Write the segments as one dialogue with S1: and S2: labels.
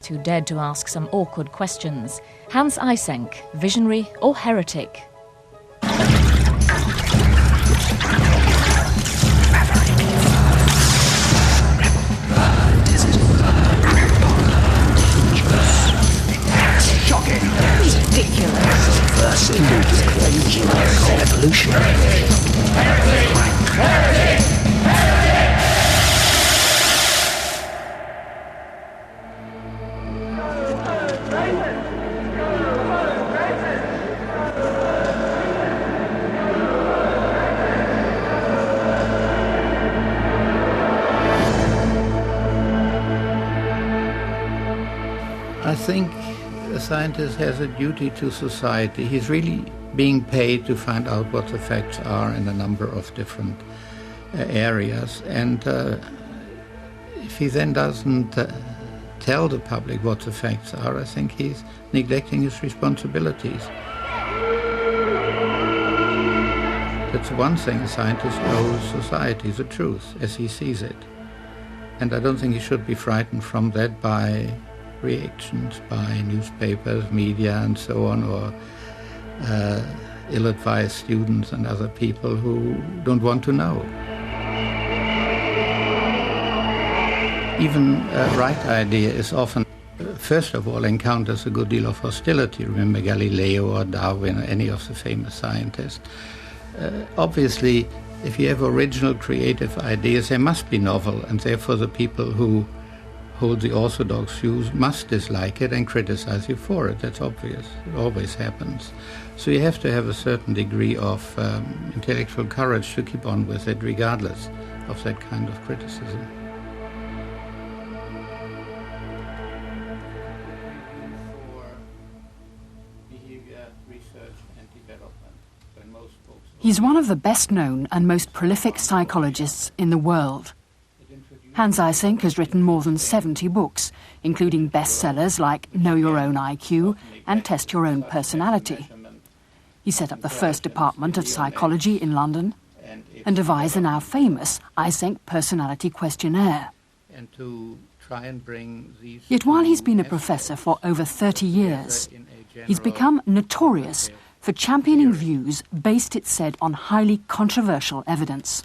S1: who dared to ask some awkward questions. Hans Eysenck, visionary or heretic?
S2: First evolutionary.
S3: I think a scientist has a duty to society. He's really being paid to find out what the facts are in a number of different areas. And if he then doesn't tell the public what the facts are, I think he's neglecting his responsibilities. That's one thing a scientist owes society, the truth, as he sees it. And I don't think he should be frightened from that by reactions by newspapers, media and so on, or ill-advised students and other people who don't want to know. Even a right idea is often, first of all, encounters a good deal of hostility. Remember Galileo or Darwin or any of the famous scientists. Obviously, if you have original creative ideas, they must be novel, and therefore the people who hold the orthodox views must dislike it and criticize you for it. That's obvious. It always happens. So you have to have a certain degree of intellectual courage to keep on with it, regardless of that kind of criticism.
S4: He's one of the best-known and most prolific psychologists in the world. Hans Eysenck has written more than 70 books, including bestsellers like Know Your Own IQ and Test Your Own Personality. He set up the first department of psychology in London and devised the now famous Eysenck Personality Questionnaire. Yet while he's been a professor for over 30 years, he's become notorious for championing views based, it's said, on highly controversial evidence.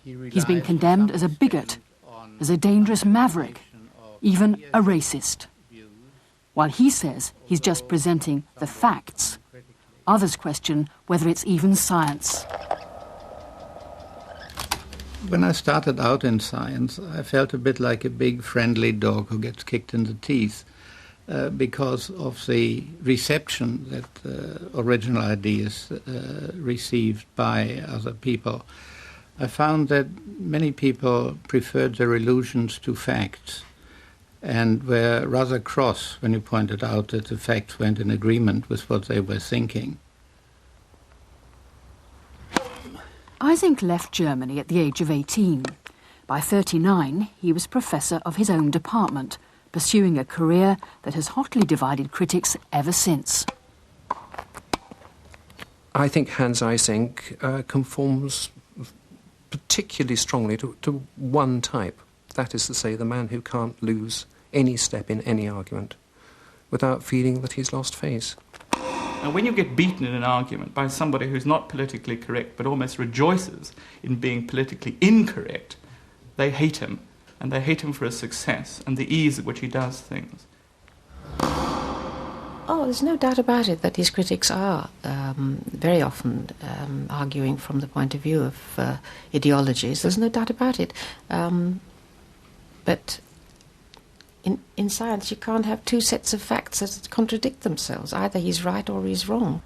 S4: He's been condemned as a bigot, as a dangerous maverick, even a racist. While he says he's just presenting the facts, others question whether it's even science.
S3: When I started out in science, I felt a bit like a big friendly dog who gets kicked in the teeth because of the reception that original ideas received by other people. I found that many people preferred their illusions to facts and were rather cross when you pointed out that the facts weren't in agreement with what they were thinking.
S4: Eysenck left Germany at the age of 18. By 39, he was professor of his own department, pursuing a career that has hotly divided critics ever since.
S5: I think Hans Eysenck conforms particularly strongly to one type. That is to say, the man who can't lose any step in any argument without feeling that he's lost face.
S6: Now, when you get beaten in an argument by somebody who's not politically correct but almost rejoices in being politically incorrect, they hate him, and they hate him for his success and the ease at which he does things.
S7: Oh, there's no doubt about it that his critics are very often arguing from the point of view of ideologies. There's no doubt about it. But in science, you can't have two sets of facts that contradict themselves. Either he's right or he's wrong.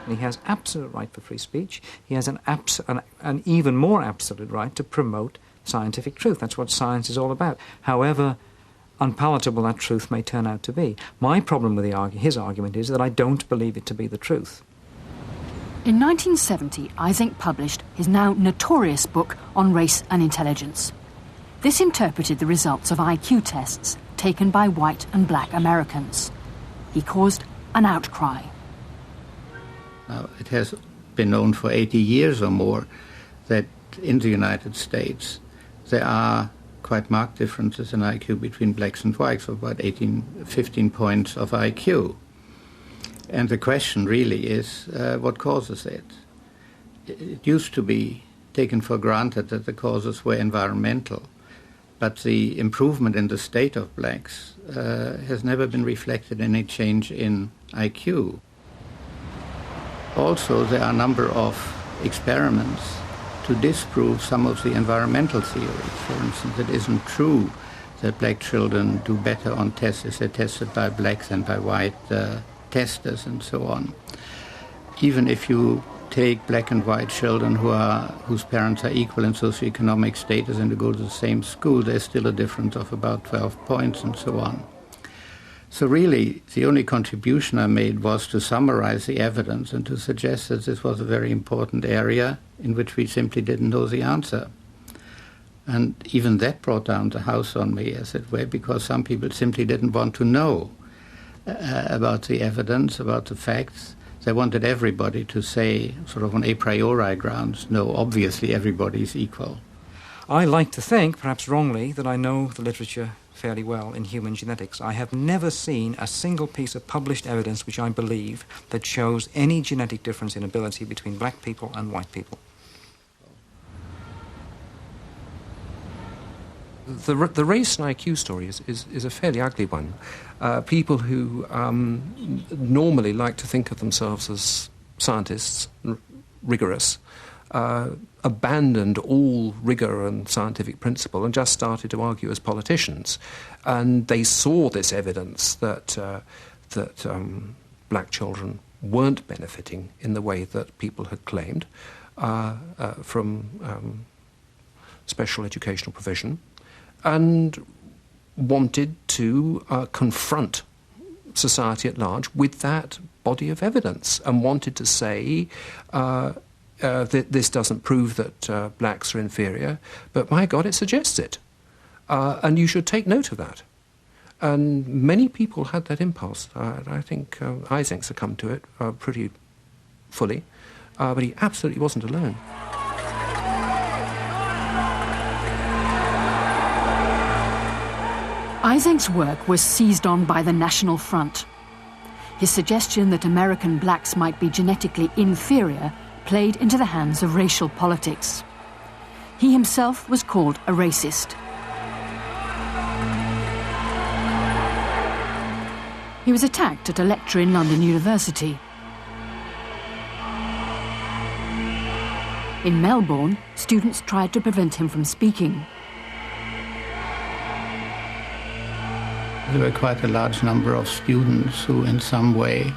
S5: He has absolute right for free speech. He has an even more absolute right to promote scientific truth. That's what science is all about. However unpalatable that truth may turn out to be. My problem with his argument is that I don't believe it to be the truth.
S4: In 1970, Eysenck published his now notorious book on race and intelligence. This interpreted the results of IQ tests taken by white and black Americans. He caused an outcry.
S3: Now, it has been known for 80 years or more that in the United States there are quite marked differences in IQ between blacks and whites, of about 15 points of IQ. And the question really is, what causes it? It used to be taken for granted that the causes were environmental, but the improvement in the state of blacks has never been reflected in any change in IQ. Also, there are a number of experiments to disprove some of the environmental theories. For instance, it isn't true that black children do better on tests if they're tested by blacks than by white testers and so on. Even if you take black and white children whose parents are equal in socioeconomic status and who go to the same school, there's still a difference of about 12 points and so on. So really, the only contribution I made was to summarize the evidence and to suggest that this was a very important area in which we simply didn't know the answer. And even that brought down the house on me, as it were, because some people simply didn't want to know about the evidence, about the facts. They wanted everybody to say, sort of on a priori grounds, no, obviously everybody's equal.
S5: I like to think, perhaps wrongly, that I know the literature fairly well in human genetics. I have never seen a single piece of published evidence which I believe that shows any genetic difference in ability between black people and white people.
S2: The race and IQ story is a fairly ugly one. People who normally like to think of themselves as scientists, rigorous, abandoned all rigour and scientific principle and just started to argue as politicians. And they saw this evidence that black children weren't benefiting in the way that people had claimed from special educational provision, and wanted to confront society at large with that body of evidence and wanted to say that this doesn't prove that blacks are inferior, but my God, it suggests it. And you should take note of that. And many people had that impulse. I think Eysenck succumbed to it pretty fully, but he absolutely wasn't alone.
S4: Eysenck's work was seized on by the National Front. His suggestion that American blacks might be genetically inferior played into the hands of racial politics. He himself was called a racist. He was attacked at a lecture in London University. In Melbourne, students tried to prevent him from speaking.
S3: There were quite a large number of students who in some way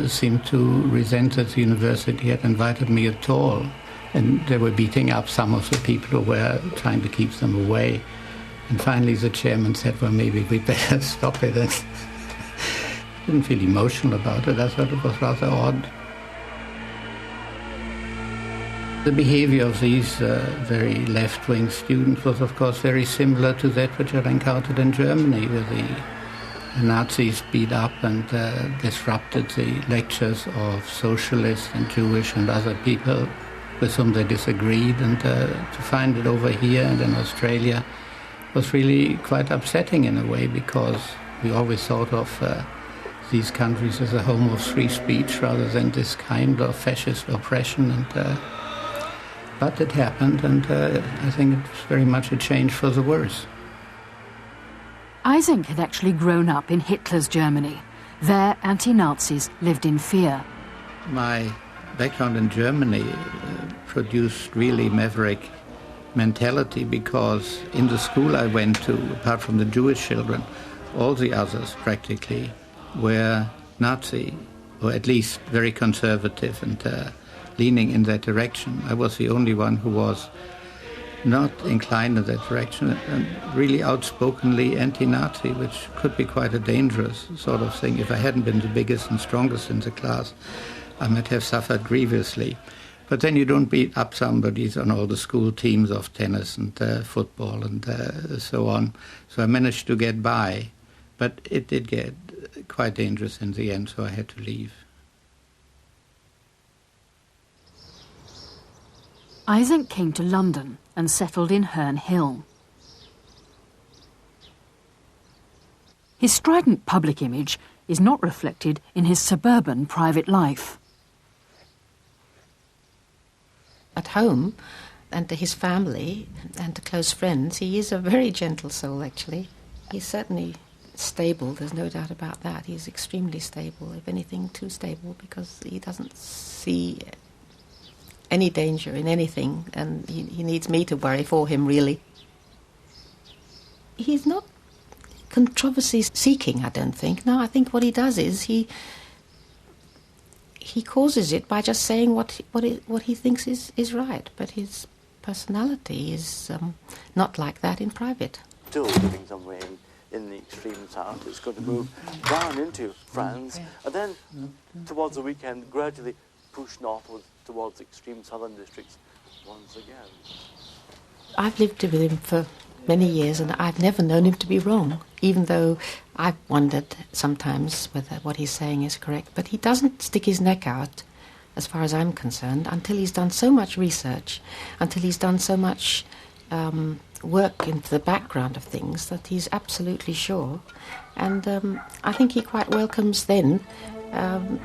S3: seemed to resent that the university had invited me at all. And they were beating up some of the people who were trying to keep them away. And finally the chairman said, well, maybe we better stop it. And I didn't feel emotional about it. I thought it was rather odd. The behavior of these very left-wing students was, of course, very similar to that which I encountered in Germany, where the Nazis beat up and disrupted the lectures of socialists and Jewish and other people with whom they disagreed. And to find it over here and in Australia was really quite upsetting in a way, because we always thought of these countries as a home of free speech rather than this kind of fascist oppression. And but it happened, and I think it was very much a change for the worse.
S4: Eysenck had actually grown up in Hitler's Germany. There, anti-Nazis lived in fear.
S3: My background in Germany produced really maverick mentality, because in the school I went to, apart from the Jewish children, all the others practically were Nazi, or at least very conservative and leaning in that direction. I was the only one who was not inclined in that direction, and really outspokenly anti-Nazi, which could be quite a dangerous sort of thing. If I hadn't been the biggest and strongest in the class, I might have suffered grievously. But then you don't beat up somebody on all the school teams of tennis and football and so on. So I managed to get by, but it did get quite dangerous in the end, so I had to leave.
S4: Eysenck came to London and settled in Herne Hill. His strident public image is not reflected in his suburban private life.
S7: At home, and to his family, and to close friends, he is a very gentle soul, actually. He's certainly stable, there's no doubt about that. He's extremely stable, if anything too stable, because he doesn't see any danger in anything, and he needs me to worry for him, really. He's not controversy-seeking, I don't think. No, I think what he does is he causes it by just saying what he thinks is right, but his personality is not like that in private.
S8: Still living somewhere in the extreme south. It's going to move down into France, and then towards the weekend gradually push northwards towards the extreme southern districts once again.
S7: I've lived with him for many years, and I've never known him to be wrong, even though I've wondered sometimes whether what he's saying is correct. But he doesn't stick his neck out, as far as I'm concerned, until he's done so much research, until he's done so much work into the background of things that he's absolutely sure. And I think he quite welcomes then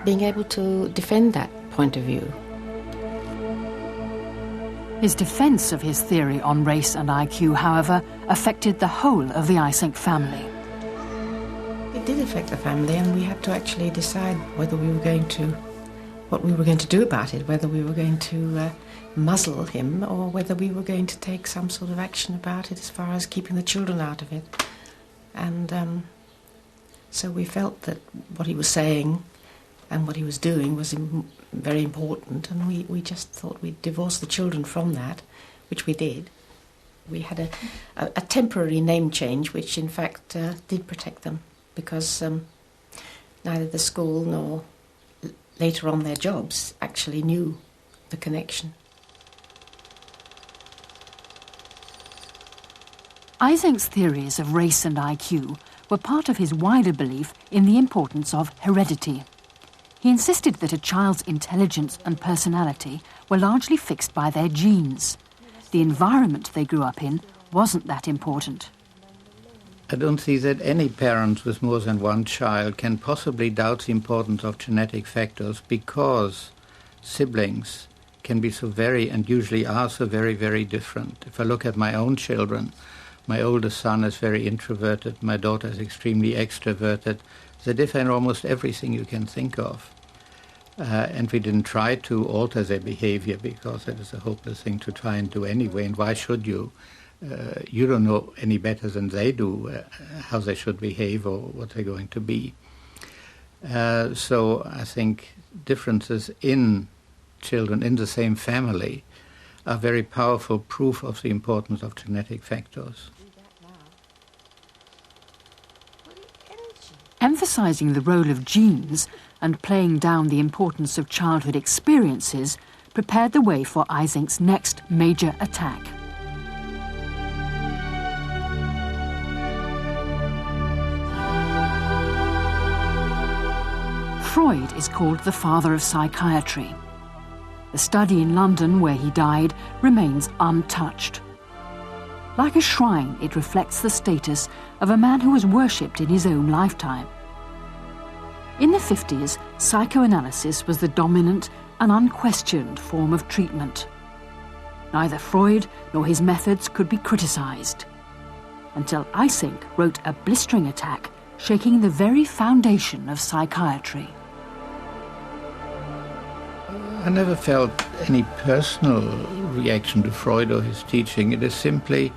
S7: being able to defend that point of view.
S4: His defence of his theory on race and IQ, however, affected the whole of the Eysenck family.
S7: It did affect the family, and we had to actually decide whether we were going to, what we were going to do about it, whether we were going to muzzle him or whether we were going to take some sort of action about it as far as keeping the children out of it. And so we felt that what he was saying and what he was doing was very important, and we just thought we'd divorce the children from that, which we did. We had a temporary name change, which in fact did protect them, because neither the school nor later on their jobs actually knew the connection.
S4: Eysenck's theories of race and IQ were part of his wider belief in the importance of heredity. He insisted that a child's intelligence and personality were largely fixed by their genes. The environment they grew up in wasn't that important.
S3: I don't see that any parent with more than one child can possibly doubt the importance of genetic factors, because siblings can be so very, and usually are so very, very different. If I look at my own children, my oldest son is very introverted, my daughter is extremely extroverted. They differ in almost everything you can think of. And we didn't try to alter their behavior, because it is a hopeless thing to try and do anyway, and why should you? You don't know any better than they do how they should behave or what they're going to be. So I think differences in children in the same family are very powerful proof of the importance of genetic factors.
S4: Emphasising the role of genes and playing down the importance of childhood experiences prepared the way for Eysenck's next major attack. Freud is called the father of psychiatry. The study in London, where he died, remains untouched. Like a shrine, it reflects the status of a man who was worshipped in his own lifetime. In the 50s, psychoanalysis was the dominant and unquestioned form of treatment. Neither Freud nor his methods could be criticised, until Eysenck wrote a blistering attack, shaking the very foundation of psychiatry.
S3: I never felt any personal reaction to Freud or his teaching. It is simply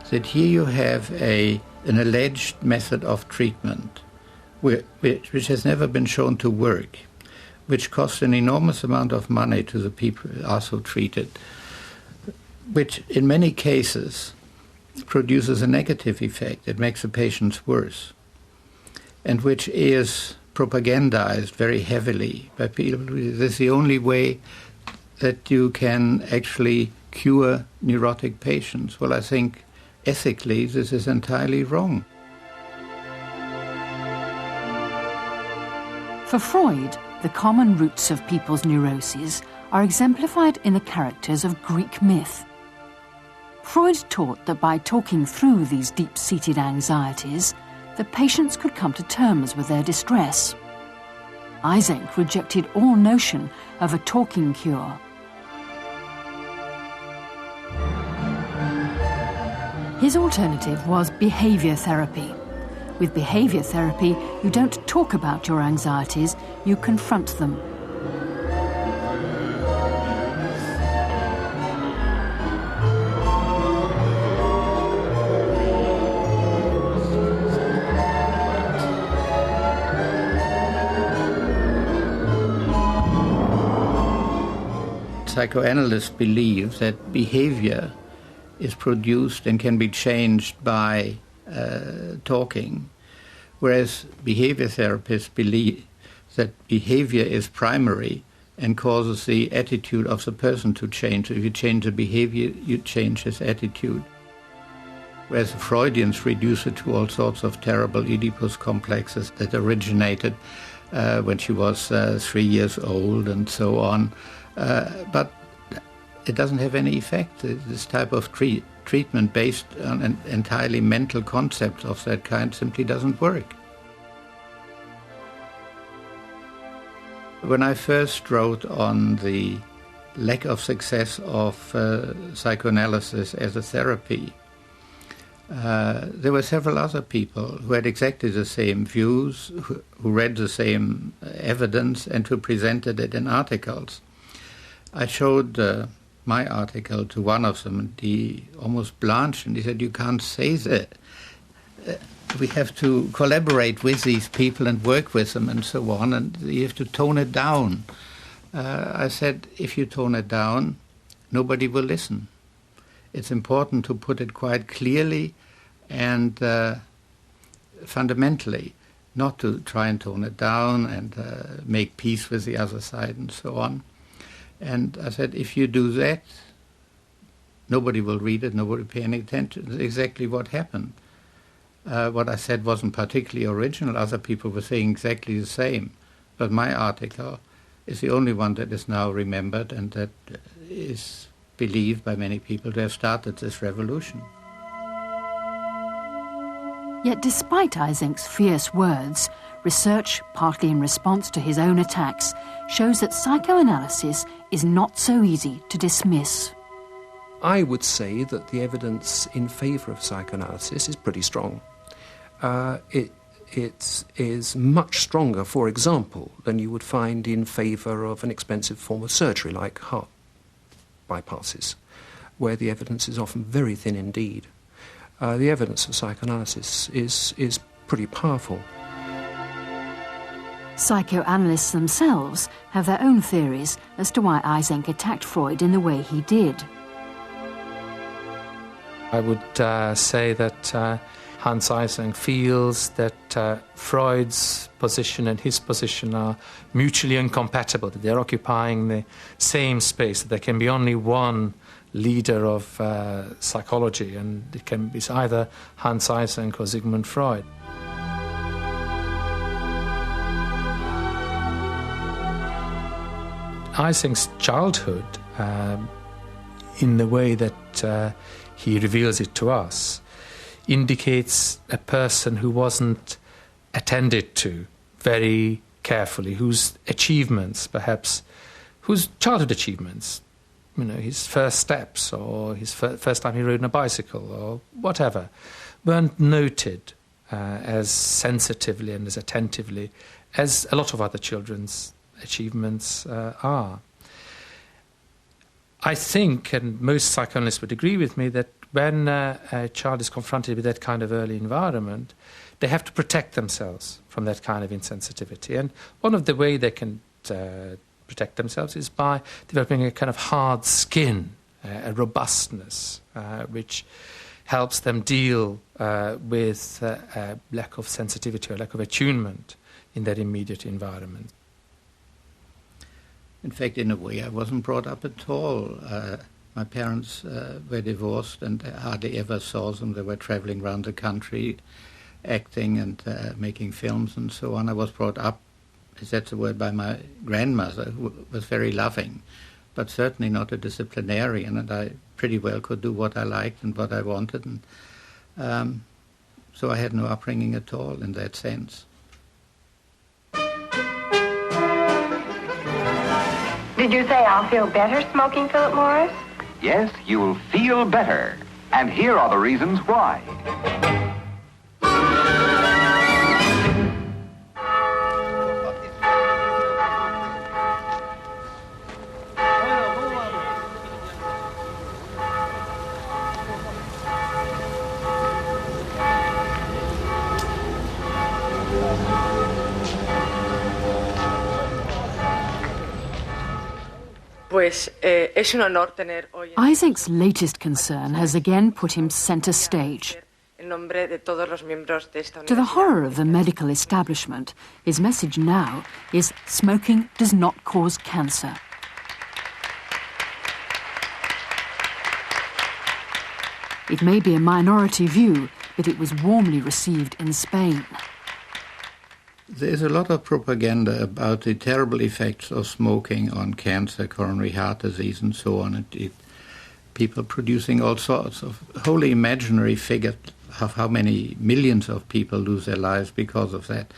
S3: that here you have an alleged method of treatment which has never been shown to work, which costs an enormous amount of money to the people who are so treated, which in many cases produces a negative effect. It makes the patients worse, and which is propagandized very heavily by people. This is the only way that you can actually cure neurotic patients. Well, I think ethically this is entirely wrong.
S4: For Freud, the common roots of people's neuroses are exemplified in the characters of Greek myth. Freud taught that by talking through these deep-seated anxieties, the patients could come to terms with their distress. Eysenck rejected all notion of a talking cure. His alternative was behaviour therapy. With behaviour therapy, you don't talk about your anxieties, you confront them.
S3: Psychoanalysts believe that behavior is produced and can be changed by talking, whereas behavior therapists believe that behavior is primary and causes the attitude of the person to change. If you change the behavior, you change his attitude. Whereas the Freudians reduce it to all sorts of terrible Oedipus complexes that originated when she was 3 years old and so on. But it doesn't have any effect. This type of treatment based on an entirely mental concept of that kind simply doesn't work. When I first wrote on the lack of success of psychoanalysis as a therapy, there were several other people who had exactly the same views, who read the same evidence and who presented it in articles. I showed my article to one of them, and he almost blanched, and he said, "You can't say that. We have to collaborate with these people and work with them and so on, and you have to tone it down." I said, if you tone it down, nobody will listen. It's important to put it quite clearly and fundamentally, not to try and tone it down and make peace with the other side and so on. And I said, if you do that, nobody will read it, nobody will pay any attention. That's exactly what happened. What I said wasn't particularly original. Other people were saying exactly the same. But my article is the only one that is now remembered and that is believed by many people to have started this revolution.
S4: Yet despite Eysenck's fierce words, research, partly in response to his own attacks, shows that psychoanalysis is not so easy to dismiss.
S2: I would say that the evidence in favour of psychoanalysis is pretty strong. It is much stronger, for example, than you would find in favour of an expensive form of surgery like heart bypasses, where the evidence is often very thin indeed. The evidence of psychoanalysis is pretty powerful.
S4: Psychoanalysts themselves have their own theories as to why Eysenck attacked Freud in the way he did.
S5: I would say that Hans Eysenck feels that Freud's position and his position are mutually incompatible, that they're occupying the same space, that there can be only one leader of psychology, and it can be either Hans Eysenck or Sigmund Freud. Eysenck's childhood, in the way that he reveals it to us, indicates a person who wasn't attended to very carefully, whose achievements, perhaps, whose childhood achievements, you know, his first steps or his first time he rode on a bicycle or whatever, weren't noted as sensitively and as attentively as a lot of other children's achievements are. I think, and most psychoanalysts would agree with me, that when a child is confronted with that kind of early environment, they have to protect themselves from that kind of insensitivity. And one of the ways they can protect themselves is by developing a kind of hard skin, a robustness, which helps them deal with a lack of sensitivity or lack of attunement in their immediate environment.
S3: In fact, in a way, I wasn't brought up at all. My parents were divorced and I hardly ever saw them. They were traveling around the country, acting and making films and so on. I was brought up, if that's the word, by my grandmother, who was very loving, but certainly not a disciplinarian, and I pretty well could do what I liked and what I wanted. And So I had no upbringing at all in that sense.
S9: Did you say I'll feel better smoking, Philip Morris?
S10: Yes, you'll feel better. And here are the reasons why.
S4: Eysenck's latest concern has again put him centre stage. To the horror of the medical establishment, his message now is smoking does not cause cancer. It may be a minority view, but it was warmly received in Spain.
S3: There's a lot of propaganda about the terrible effects of smoking on cancer, coronary heart disease, and so on. People producing all sorts of wholly imaginary figures of how many millions of people lose their lives because of that.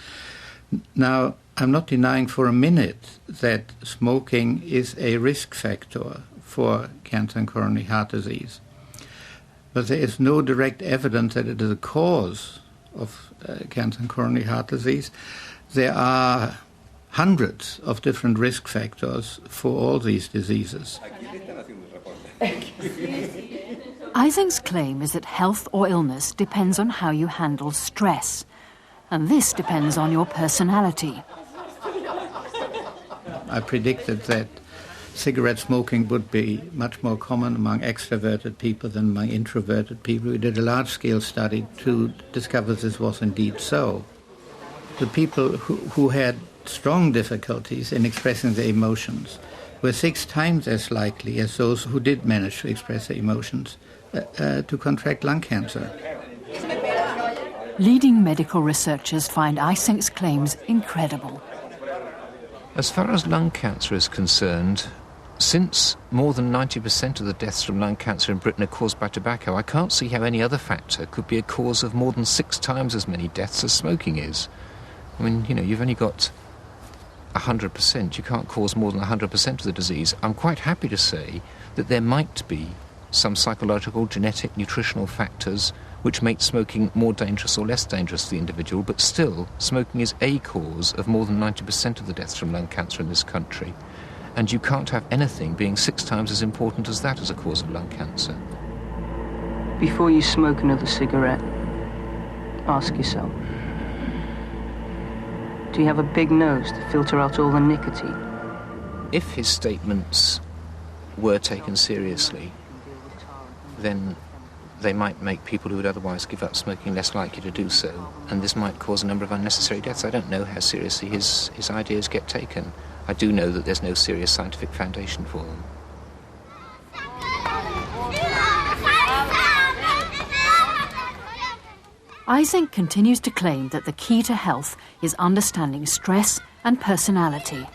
S3: Now, I'm not denying for a minute that smoking is a risk factor for cancer and coronary heart disease. But there is no direct evidence that it is a cause of cancer and coronary heart disease. There are hundreds of different risk factors for all these diseases.
S4: Eysenck's claim is that health or illness depends on how you handle stress, and this depends on your personality.
S3: I predicted that cigarette smoking would be much more common among extroverted people than among introverted people. We did a large-scale study to discover this was indeed so. The people who had strong difficulties in expressing their emotions were 6 times as likely as those who did manage to express their emotions to contract lung cancer.
S4: Leading medical researchers find Eysenck's claims incredible.
S2: As far as lung cancer is concerned, since more than 90% of the deaths from lung cancer in Britain are caused by tobacco, I can't see how any other factor could be a cause of more than 6 times as many deaths as smoking is. I mean, you've only got 100%. You can't cause more than 100% of the disease. I'm quite happy to say that there might be some psychological, genetic, nutritional factors which make smoking more dangerous or less dangerous to the individual, but still, smoking is a cause of more than 90% of the deaths from lung cancer in this country. And you can't have anything being 6 times as important as that as a cause of lung cancer.
S11: Before you smoke another cigarette, ask yourself, do you have a big nose to filter out all the nicotine?
S2: If his statements were taken seriously, then they might make people who would otherwise give up smoking less likely to do so, and this might cause a number of unnecessary deaths. I don't know how seriously his ideas get taken. I do know that there's no serious scientific foundation for them.
S4: Eysenck continues to claim that the key to health is understanding stress and personality.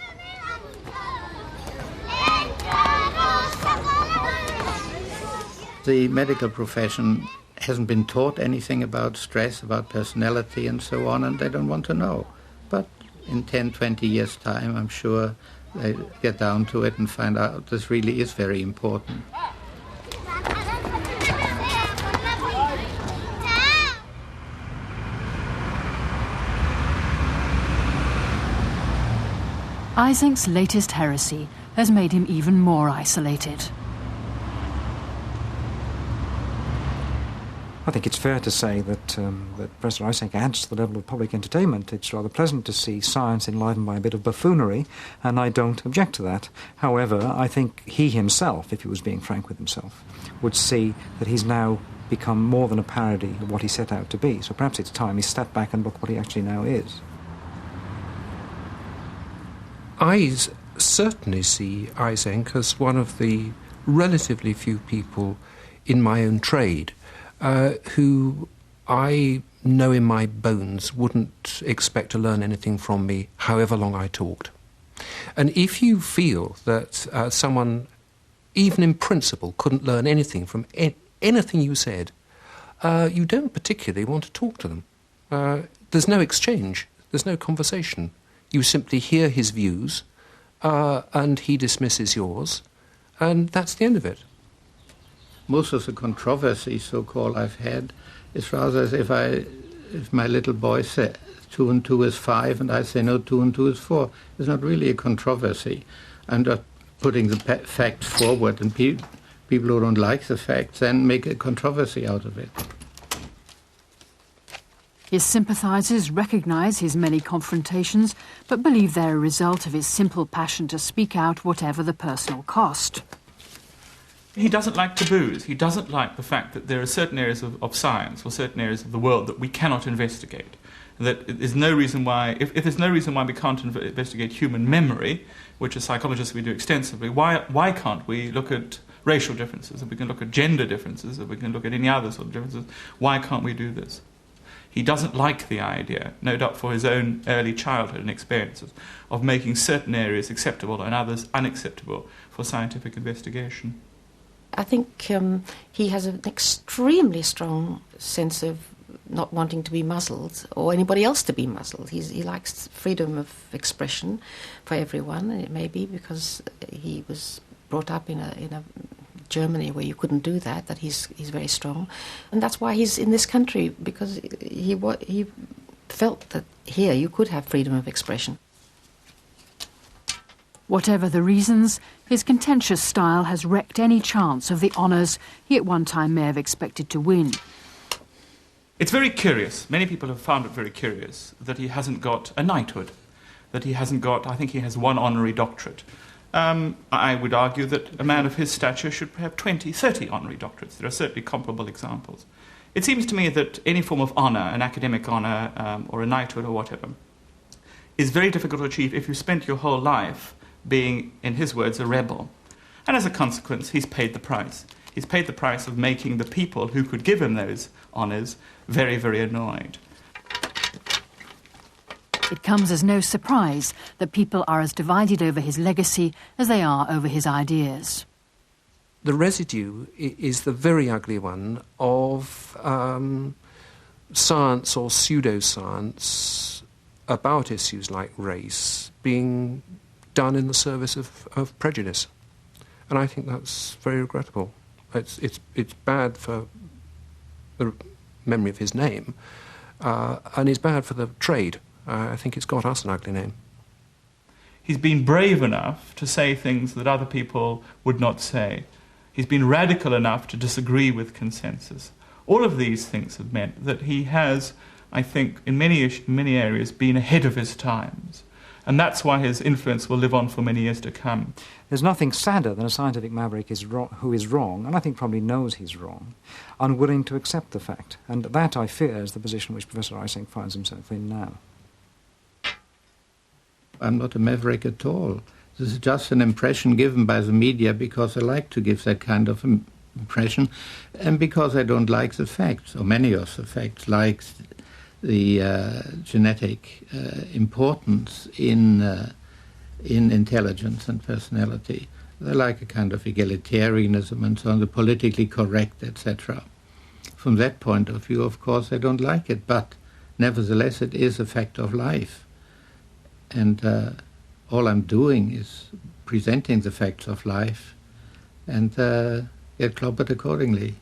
S3: The medical profession hasn't been taught anything about stress, about personality and so on, and they don't want to know. But in 10, 20 years' time, I'm sure they get down to it and find out this really is very important.
S4: Eysenck's latest heresy has made him even more isolated.
S5: I think it's fair to say that Professor Eysenck adds to the level of public entertainment. It's rather pleasant to see science enlivened by a bit of buffoonery, and I don't object to that. However, I think he himself, if he was being frank with himself, would see that he's now become more than a parody of what he set out to be. So perhaps it's time he stepped back and looked what he actually now is.
S2: I certainly see Eysenck as one of the relatively few people in my own trade who I know in my bones wouldn't expect to learn anything from me however long I talked. And if you feel that someone, even in principle, couldn't learn anything from anything you said, you don't particularly want to talk to them. There's no exchange. There's no conversation. You simply hear his views, and he dismisses yours, and that's the end of it.
S3: Most of the controversy, so-called, I've had is rather as if my little boy said 2 and 2 is 5, and I say no, 2 and 2 is 4. It's not really a controversy. I'm just putting the facts forward, and people who don't like the facts then make a controversy out of it.
S4: His sympathisers recognise his many confrontations, but believe they're a result of his simple passion to speak out whatever the personal cost.
S6: He doesn't like taboos. He doesn't like the fact that there are certain areas of science or certain areas of the world that we cannot investigate. That there's no reason why, if there's no reason why we can't investigate human memory, which as psychologists we do extensively, why can't we look at racial differences, if we can look at gender differences, if we can look at any other sort of differences, why can't we do this? He doesn't like the idea, no doubt for his own early childhood and experiences, of making certain areas acceptable and others unacceptable for scientific investigation.
S7: I think he has an extremely strong sense of not wanting to be muzzled or anybody else to be muzzled. He likes freedom of expression for everyone, and it may be because he was brought up in a Germany where you couldn't do that he's very strong. And that's why he's in this country, because he felt that here you could have freedom of expression.
S4: Whatever the reasons, his contentious style has wrecked any chance of the honours he at one time may have expected to win.
S6: It's very curious, many people have found it very curious, that he hasn't got a knighthood, that he hasn't got, I think he has 1 honorary doctorate. I would argue that a man of his stature should have 20, 30 honorary doctorates. There are certainly comparable examples. It seems to me that any form of honour, an academic honour or a knighthood or whatever, is very difficult to achieve if you spent your whole life being, in his words, a rebel. And as a consequence, he's paid the price. He's paid the price of making the people who could give him those honours very, very annoyed.
S4: It comes as no surprise that people are as divided over his legacy as they are over his ideas.
S2: The residue is the very ugly one of science or pseudoscience about issues like race being done in the service of prejudice. And I think that's very regrettable. It's bad for the memory of his name, and it's bad for the trade. I think it's got us an ugly name.
S6: He's been brave enough to say things that other people would not say. He's been radical enough to disagree with consensus. All of these things have meant that he has, I think, in many areas, been ahead of his times. And that's why his influence will live on for many years to come.
S5: There's nothing sadder than a scientific maverick who is wrong, and I think probably knows he's wrong, unwilling to accept the fact. And that, I fear, is the position which Professor Eysenck finds himself in now.
S3: I'm not a maverick at all. This is just an impression given by the media because I like to give that kind of impression, and because I don't like the facts, or many of the facts, like the genetic importance in intelligence and personality. They like a kind of egalitarianism and so on, the politically correct, etc. From that point of view, of course, I don't like it, but nevertheless it is a fact of life. And all I'm doing is presenting the facts of life and get clobbered accordingly.